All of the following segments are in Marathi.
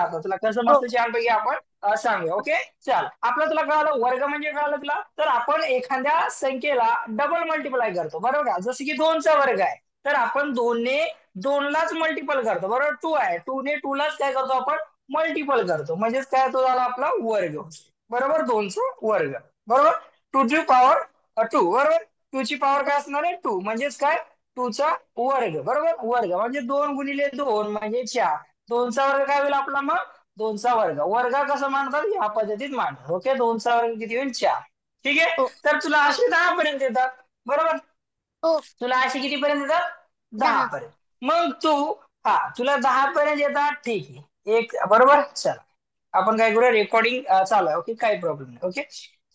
आता तुला कसं हो. मस्त छानपैकी आपण सांगूया. ओके, चल. आपलं तुला कळालं वर्ग म्हणजे कळालं तुला. तर आपण एखाद्या संख्येला डबल मल्टिप्लाय करतो, बरोबर का? जसं की दोनचा वर्ग आहे, तर आपण दोनने दोनलाच मल्टिपल करतो, बरोबर. टू आहे, टू ने टू लाच काय करतो आपण, मल्टिपल करतो. म्हणजेच काय तो झाला आपला वर्ग, बरोबर. दोनचा वर्ग, बरोबर. टू ची पॉवर टू, बरोबर. टू ची पॉवर काय असणार आहे, टू. म्हणजेच काय, टूचा वर्ग, बरोबर. वर्ग म्हणजे 2 गुणिले 2 म्हणजे 4. दोनचा वर्ग काय होईल आपला मग, दोनचा वर्ग. वर्ग कसं मांडतात, या पद्धतीत मांडतात. ओके, दोनचा वर्ग किती होईल, 4. ठीक आहे. हो. तर तुला असे 10 पर्यंत येतात, बरोबर. हो. तुला असे किती पर्यंत येतात, 10 10. पर्यंत. मग तू, हा, तुला 10 पर्यंत येतात, ठीक आहे. एक, बरोबर. चल, आपण काय करूया, रेकॉर्डिंग चालू आहे. ओके, काही प्रॉब्लेम नाही. ओके,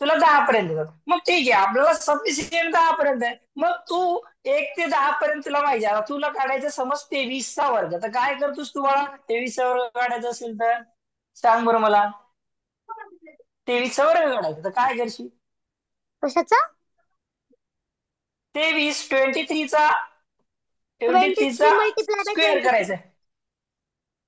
तुला 10 पर्यंत येतात, मग ठीक आहे. आपल्याला सफिशियंट 10 पर्यंत आहे. मग तू 1 ते 10 पर्यंत तुला माहिती आहे. आता तुला काढायचं समज 23चा वर्ग, तर काय करतोस तू बाळा, 23चा वर्ग काढायचा असेल तर सांग बरं मला. 23चा वर्ग काढायचा तर काय करशील, कशाचा? 23 ट्वेंटी 23 थ्रीचा मल्टिप्लाय बाय स्क्वेअर 23. करायचा.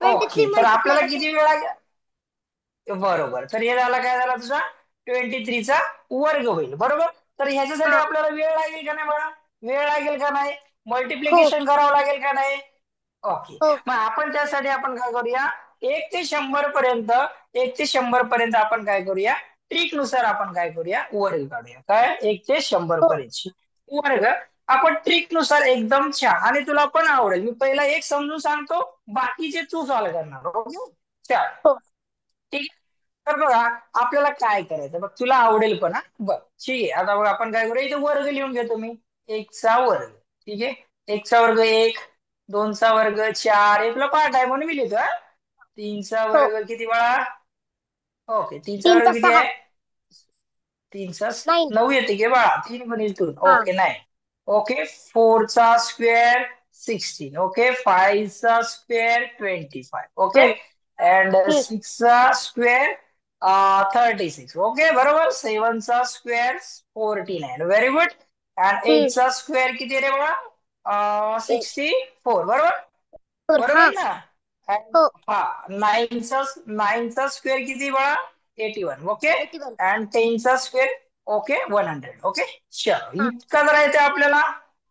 23 ओके, तर मल्टिप्लाय आपल्याला बाय किती 23. वेळ लागेल, बरोबर. तर हे झाला, काय झाला तुझा, 23चा वर्ग होईल, बरोबर. तर ह्याच्यासाठी हा. आपल्याला वेळ लागेल का नाही बाळा, वेळ लागेल का नाही, हो. मल्टिप्लिकेशन करावं लागेल का नाही. ओके, हो. मग आपण त्यासाठी आपण काय करूया, 1 ते 100 पर्यंत आपण काय करूया, ट्रिक नुसार आपण काय करूया, वर्ग काढूया. काय, 1 ते 100 हो. पर्यंत वर्ग आपण ट्रिक नुसार एकदम छान, आणि तुला पण आवडेल. मी पहिला एक समजून सांगतो, बाकीचे तू सॉल्व करणार. ओके, चल, हो. ठीक आहे. तर बघा, आपल्याला काय करायचं बघ, तुला आवडेल पण, हा बघ. ठीक आहे, आता बघ आपण काय करूया, इथे वर्ग लिहून घेतो मी. एकचा वर्ग, ठीक आहे. एकचा वर्ग 1, दोनचा वर्ग 4, हे तुला पाठ आहे म्हणून मी लिहितो, हा. तीनचा हो. वर्ग किती बाळा, ओके, तीनचा 3 चा वर्ग किती 6. आहे, तीनचा 9. 9 येते की बाळा, 3 गुणिले 2, हा. ओके, 9. ओके, फोरचा स्क्वेअर 16, ओके. फाईव्हचा स्क्वेअर 25, ओके. 12. And hmm. सिक्सचा स्क्वेअर 36, ओके, बरोबर. सेव्हनचा square 49, very good. And hmm. एटचा स्क्वेअर किती रे बाळा, 8. 64, बरोबर. 4. हा. बरोबर ना. And हो. हा, नाईनचा स्क्वेअर किती बाळा, 81, ओके. 81. अँड टेनचा स्क्वेअर, ओके, 100, ओके. चलो, हा. इतकं करायचं आपल्याला.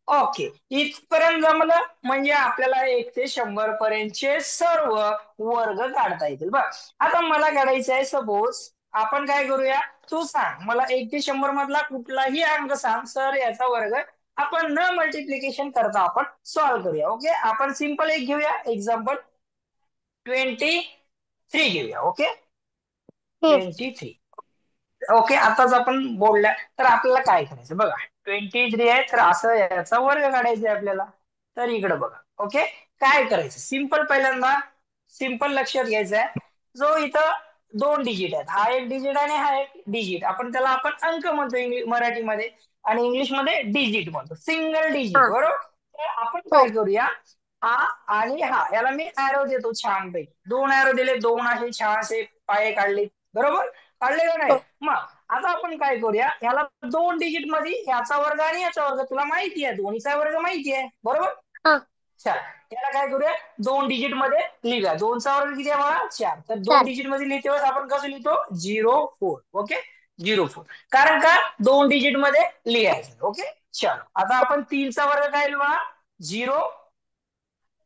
ओके, इथपर्यंत जमलं म्हणजे आपल्याला 1 ते 100 पर्यंतचे सर्व वर्ग काढता येतील. बघ, आता मला काढायचं आहे, सपोज आपण काय करूया, तू सांग मला 1 ते 100 मधला कुठलाही अंक सांग, सर याचा वर्ग आपण न मल्टिप्लिकेशन करता आपण सॉल्व्ह करूया. ओके, आपण सिंपल एक घेऊया एक्झाम्पल, 23 घेऊया. ओके, हम्म. 23, ओके. आताच आपण बोलल्या, तर आपल्याला काय करायचं बघा, 23 आहे, तर असं याचा वर्ग काढायचा आहे आपल्याला. तर इकडे बघा, ओके. काय करायचं, सिंपल, पहिल्यांदा सिंपल लक्षात घ्यायचं आहे, जो इथं 2 डिजिट आहेत, हा एक डिजिट आणि हा एक डिजिट, आपण अंक म्हणतो मराठीमध्ये, आणि इंग्लिशमध्ये डिजिट म्हणतो, सिंगल डिजिट, हा. बरोबर. तर आपण हो. काय करूया, हा आणि हा, याला मी ऍरो देतो छानपैकी, 2 ऍरो दिले, 2 असे छानसे पाये काढले, बरोबर. काढले का नाही. हो. मग आता आपण काय करूया, ह्याला 2 डिजिट मध्ये याचा वर्ग आणि याचा वर्ग तुला माहिती आहे, दोन्हीचा वर्ग माहिती आहे, बरोबर. हा. चार, याला काय करूया, 2 डिजिट मध्ये लिहूया. दोनचा वर्ग किती आहे मला, 4. तर दोन 4. डिजिट मध्ये लिहिते वेळेस आपण कसं लिहितो, 0 4, ओके. 0 4, कारण का 2 डिजिट मध्ये लिहायचं. ओके, चलो. आता आपण 3चा वर्ग काय लिहू, 0,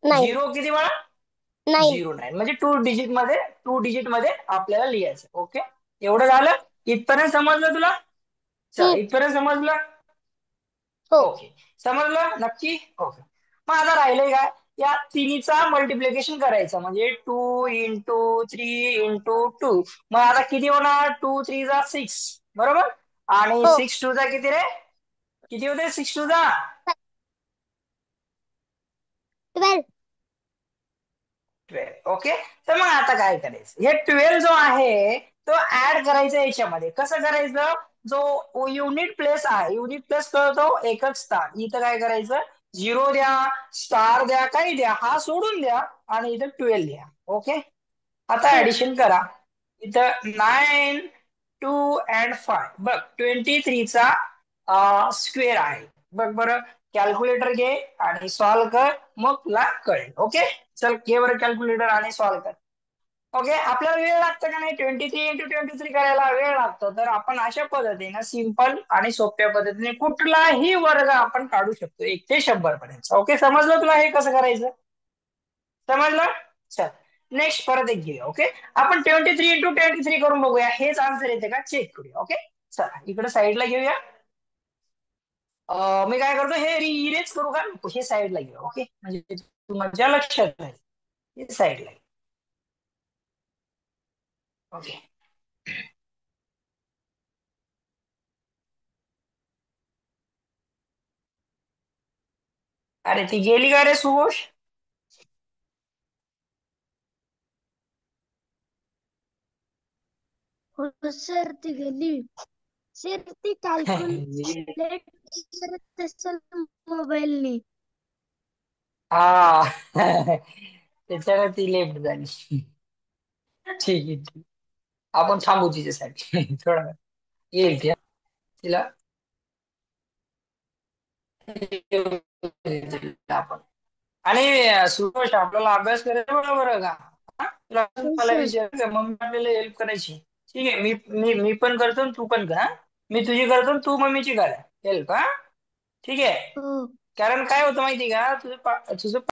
9. 0 किती वेळा, 9. 09, म्हणजे 2 डिजिट मध्ये आपल्याला लिहायचं. ओके, एवढं झालं. इथपर्यंत समजलं तुला, चल, हम्म. इथपर्यंत समजलं. हो. ओके, समजलं नक्की. ओके, मग आता राहिलंय काय, या तिन्हीचा मल्टिप्लिकेशन करायचं, म्हणजे 2 × 3 × 2. मग आता किती होणार, 2 3 × 6, बरोबर. आणि हो. 6 2 किती रे, किती होते, 6 2 12. 12, ओके. तर मग आता काय करायचं, हे 12 जो आहे तो ऍड करायचा याच्यामध्ये. कसं करायचं, जो युनिट प्लेस आहे, युनिट प्लेस कळतो एकक स्थान, इथं काय करायचं, 0 द्या, स्टार द्या, काही द्या, हा सोडून द्या, आणि इथं 12 द्या. ओके, आता हम्म. ऍडिशन करा. इथं 9 2 and 5, बघ 23चा स्क्वेअर आहे. बघ बरं, कॅल्क्युलेटर घे आणि सॉल्व्ह कर, मग तुला कळेल. ओके, चल घे बरं कॅल्क्युलेटर आणि सॉल्व्ह कर. ओके, आपल्याला वेळ लागतं का नाही? 23 × 23 करायला वेळ लागतो. तर आपण अशा पद्धतीनं सिंपल आणि सोप्या पद्धतीने कुठलाही वर्ग आपण काढू शकतो, 1 ते 100 पर्यंत. ओके, समजलं तुला हे कसं करायचं? समजलं? चल, नेक्स्ट परत एक घेऊया. ओके, आपण 23 × 23 करून बघूया, हेच आन्सर येते का चेक करूया. ओके, चला इकडे साईडला घेऊया. मी काय करतो, हे इरेज करू का? हे साईडला घेऊया. ओके, म्हणजे तुमच्या लक्षात राहील. हे साईडला. ओके. अरे ती गेली का रे सुभोष? हो सर ती गेली. सर ती कॅल्क्युलेट करत असेल मोबाईलने. हा. त्याच्यानं ती लेफ्ट झाली. ठीक आहे, ठीक. आपण थांबू तिच्यासाठी थोडा वेळ. येईल ती, हा. तिला आपण. आणि सुभाष, आपल्याला अभ्यास करायचा बरोबर का? हा? तुला अजून हो मला सर. विचार का, मम्मी आपल्याला हेल्प करायची. ठीक आहे, मी मी मी पण करतो आणि तू पण कर, हा? मी तुझी करतो आणि तू मम्मीची कर हेल्प, हा? ठीक आहे. हो. कारण काय होतं माहिती का, तुझं